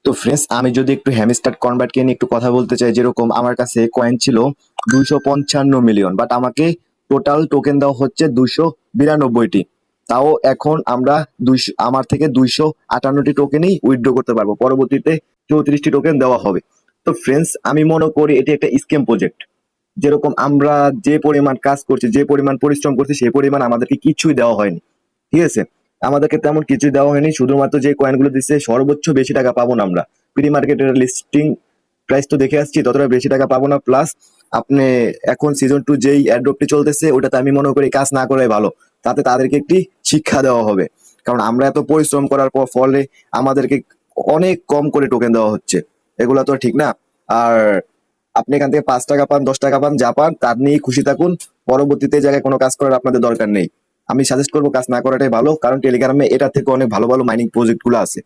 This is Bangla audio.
তো ফ্রেন্ডস, আমি যদি একটু হ্যামস্টার কনভার্টকে নিয়ে একটু কথা বলতে চাই, যেরকম আমার কাছে কয়েন ছিল 255 মিলিয়ন, বাট আমাকে টোটাল টোকেন দেওয়া হচ্ছে 292টি। তাও এখন আমরা আমার থেকে 258টি টোকেনই উইথড্র করতে পারবো, পরবর্তীতে 34টি টোকেন দেওয়া হবে। তো ফ্রেন্ডস, আমি মনে করি এটি একটা স্ক্যাম প্রজেক্ট। যেরকম আমরা যে পরিমাণ কাজ করছি, যে পরিমাণ পরিশ্রম করছি, সেই পরিমাণ আমাদেরকে কিছুই দেওয়া হয়নি। ঠিক আছে, আমাদেরকে তেমন কিছু দেওয়া হয়নি, শুধুমাত্র যে কয়েনগুলো দিচ্ছে সর্বোচ্চ বেশি টাকা পাবো না আমরা। প্রি মার্কেটের লিস্টিং প্রাইস তো দেখে আসছি, ততটা বেশি টাকা পাবো না। প্লাস আপনি এখন সিজন 2 যেই অ্যাড্রপটি চলতেছে, ওটাতে আমি মনে করি কাজ না করাই ভালো। তাতে তাদেরকে একটি শিক্ষা দেওয়া হবে, কারণ আমরা এত পরিশ্রম করার পর ফলে আমাদেরকে অনেক কম করে টোকেন দেওয়া হচ্ছে। এগুলা তো ঠিক না। আর আপনি এখান থেকে 5 টাকা পান, 10 টাকা পান, যা পান তার নিয়েই খুশি থাকুন। পরবর্তীতে এই জায়গায় কোনো কাজ করার আপনাদের দরকার নেই। আমি সাজেস্ট করবো কাজ না করাটাই ভালো, কারণ টেলিগ্রামে এটা থেকে অনেক ভালো ভালো মাইনিং প্রজেক্ট গুলো আছে।